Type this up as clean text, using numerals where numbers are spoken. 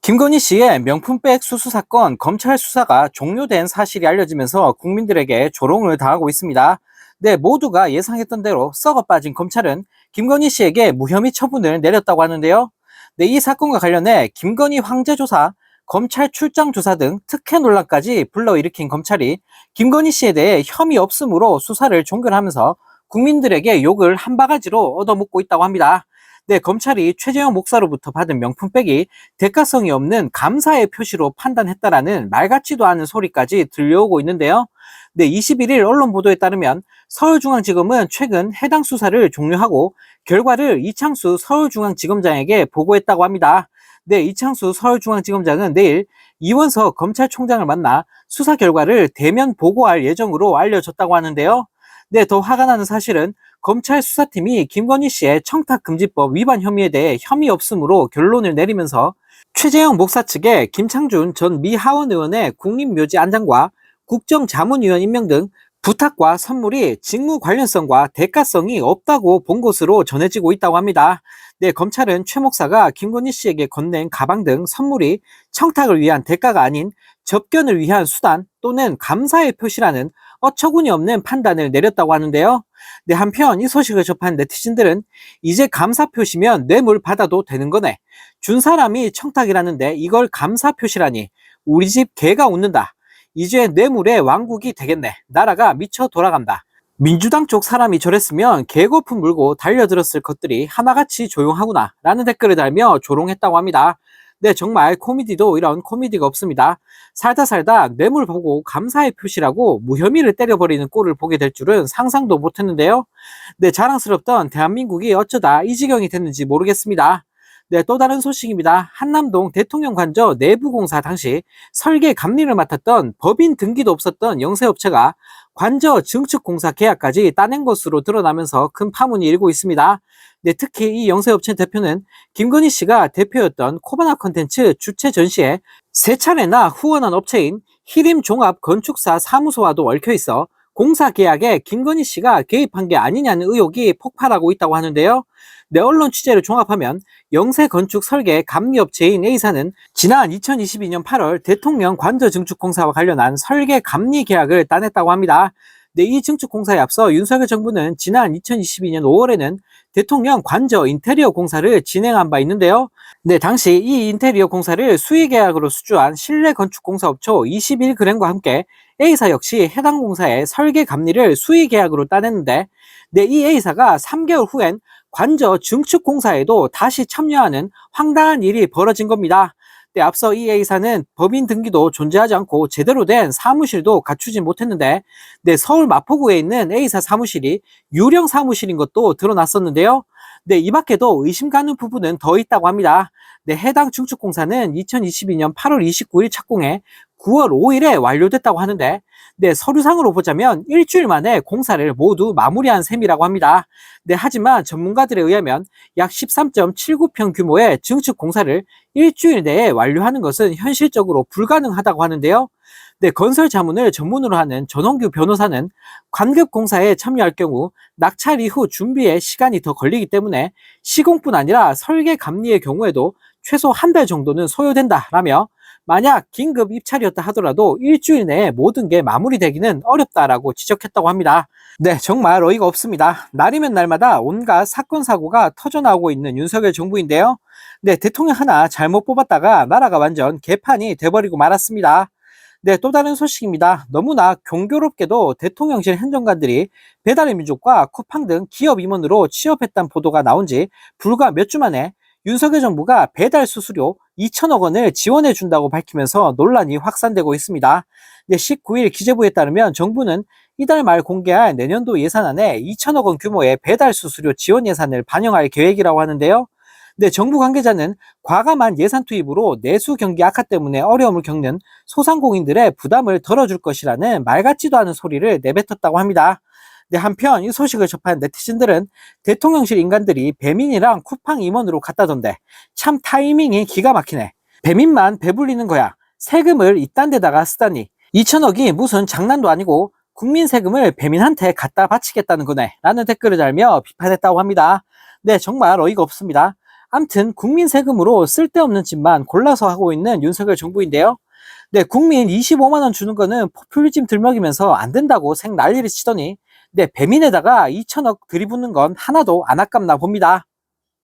김건희 씨의 명품백 수수 사건 검찰 수사가 종료된 사실이 알려지면서 국민들에게 조롱을 당하고 있습니다. 네, 모두가 예상했던 대로 썩어 빠진 검찰은 김건희 씨에게 무혐의 처분을 내렸다고 하는데요. 네, 이 사건과 관련해 김건희 황제 조사, 검찰 출장 조사 등 특혜 논란까지 불러일으킨 검찰이 김건희 씨에 대해 혐의 없음으로 수사를 종결하면서 국민들에게 욕을 한 바가지로 얻어먹고 있다고 합니다. 네, 검찰이 최재형 목사로부터 받은 명품백이 대가성이 없는 감사의 표시로 판단했다라는 말 같지도 않은 소리까지 들려오고 있는데요. 네, 21일 언론 보도에 따르면 서울중앙지검은 최근 해당 수사를 종료하고 결과를 이창수 서울중앙지검장에게 보고했다고 합니다. 네, 이창수 서울중앙지검장은 내일 이원석 검찰총장을 만나 수사 결과를 대면 보고할 예정으로 알려졌다고 하는데요. 네, 더 화가 나는 사실은 검찰 수사팀이 김건희 씨의 청탁금지법 위반 혐의에 대해 혐의 없음으로 결론을 내리면서 최재형 목사 측에 김창준 전 미 하원 의원의 국립묘지 안장과 국정자문위원 임명 등 부탁과 선물이 직무 관련성과 대가성이 없다고 본 것으로 전해지고 있다고 합니다. 네, 검찰은 최 목사가 김건희 씨에게 건넨 가방 등 선물이 청탁을 위한 대가가 아닌 접견을 위한 수단 또는 감사의 표시라는 어처구니 없는 판단을 내렸다고 하는데요. 네, 한편 이 소식을 접한 네티즌들은 이제 감사 표시면 뇌물 받아도 되는 거네. 준 사람이 청탁이라는데 이걸 감사 표시라니. 우리 집 개가 웃는다. 이제 뇌물의 왕국이 되겠네. 나라가 미쳐 돌아간다. 민주당 쪽 사람이 저랬으면 개거품 물고 달려들었을 것들이 하나같이 조용하구나 라는 댓글을 달며 조롱했다고 합니다. 네, 정말 코미디도 이런 코미디가 없습니다. 살다 살다 뇌물 보고 감사의 표시라고 무혐의를 때려버리는 꼴을 보게 될 줄은 상상도 못했는데요. 네, 자랑스럽던 대한민국이 어쩌다 이 지경이 됐는지 모르겠습니다. 네, 또 다른 소식입니다. 한남동 대통령 관저 내부공사 당시 설계 감리를 맡았던 법인 등기도 없었던 영세업체가 관저 증축공사 계약까지 따낸 것으로 드러나면서 큰 파문이 일고 있습니다. 네, 특히 이 영세업체 대표는 김건희 씨가 대표였던 코바나 컨텐츠 주최 전시에 세 차례나 후원한 업체인 히림종합건축사 사무소와도 얽혀 있어 공사 계약에 김건희 씨가 개입한 게 아니냐는 의혹이 폭발하고 있다고 하는데요. 네, 언론 취재를 종합하면 영세건축 설계 감리업체인 A사는 지난 2022년 8월 대통령 관저 증축공사와 관련한 설계 감리 계약을 따냈다고 합니다. 네, 이 증축공사에 앞서 윤석열 정부는 지난 2022년 5월에는 대통령 관저 인테리어 공사를 진행한 바 있는데요. 네, 당시 이 인테리어 공사를 수의계약으로 수주한 실내건축공사업체 21그램과 함께 A사 역시 해당 공사의 설계 감리를 수의계약으로 따냈는데, 네, 이 A사가 3개월 후엔 관저 증축공사에도 다시 참여하는 황당한 일이 벌어진 겁니다. 네, 앞서 이 A사는 법인 등기도 존재하지 않고 제대로 된 사무실도 갖추지 못했는데, 네, 서울 마포구에 있는 A사 사무실이 유령 사무실인 것도 드러났었는데요. 네, 이 밖에도 의심 가는 부분은 더 있다고 합니다. 네, 해당 증축공사는 2022년 8월 29일 착공해 9월 5일에 완료됐다고 하는데, 네, 서류상으로 보자면 일주일 만에 공사를 모두 마무리한 셈이라고 합니다. 네, 하지만 전문가들에 의하면 약 13.79평 규모의 증축 공사를 일주일 내에 완료하는 것은 현실적으로 불가능하다고 하는데요. 네, 건설 자문을 전문으로 하는 전원규 변호사는 관급 공사에 참여할 경우 낙찰 이후 준비에 시간이 더 걸리기 때문에 시공뿐 아니라 설계 감리의 경우에도 최소 한 달 정도는 소요된다라며, 만약 긴급 입찰이었다 하더라도 일주일 내에 모든 게 마무리되기는 어렵다라고 지적했다고 합니다. 네, 정말 어이가 없습니다. 날이면 날마다 온갖 사건 사고가 터져나오고 있는 윤석열 정부인데요. 네, 대통령 하나 잘못 뽑았다가 나라가 완전 개판이 돼버리고 말았습니다. 네, 또 다른 소식입니다. 너무나 공교롭게도 대통령실 행정관들이 배달의 민족과 쿠팡 등 기업 임원으로 취업했다는 보도가 나온 지 불과 몇 주 만에 윤석열 정부가 배달 수수료 2천억 원을 지원해 준다고 밝히면서 논란이 확산되고 있습니다. 19일 기재부에 따르면 정부는 이달 말 공개할 내년도 예산안에 2천억 원 규모의 배달 수수료 지원 예산을 반영할 계획이라고 하는데요. 정부 관계자는 과감한 예산 투입으로 내수 경기 악화 때문에 어려움을 겪는 소상공인들의 부담을 덜어줄 것이라는 말 같지도 않은 소리를 내뱉었다고 합니다. 한편 이 소식을 접한 네티즌들은 대통령실 인간들이 배민이랑 쿠팡 임원으로 갔다던데 참 타이밍이 기가 막히네. 배민만 배불리는 거야. 세금을 이딴 데다가 쓰다니. 2천억이 무슨 장난도 아니고 국민 세금을 배민한테 갖다 바치겠다는 거네 라는 댓글을 달며 비판했다고 합니다. 정말 어이가 없습니다. 암튼 국민 세금으로 쓸데없는 짓만 골라서 하고 있는 윤석열 정부인데요. 네, 국민 25만 원 주는 거는 포퓰리즘 들먹이면서 안 된다고 생 난리를 치더니 네, 배민에다가 2천억 들이붓는 건 하나도 안 아깝나 봅니다.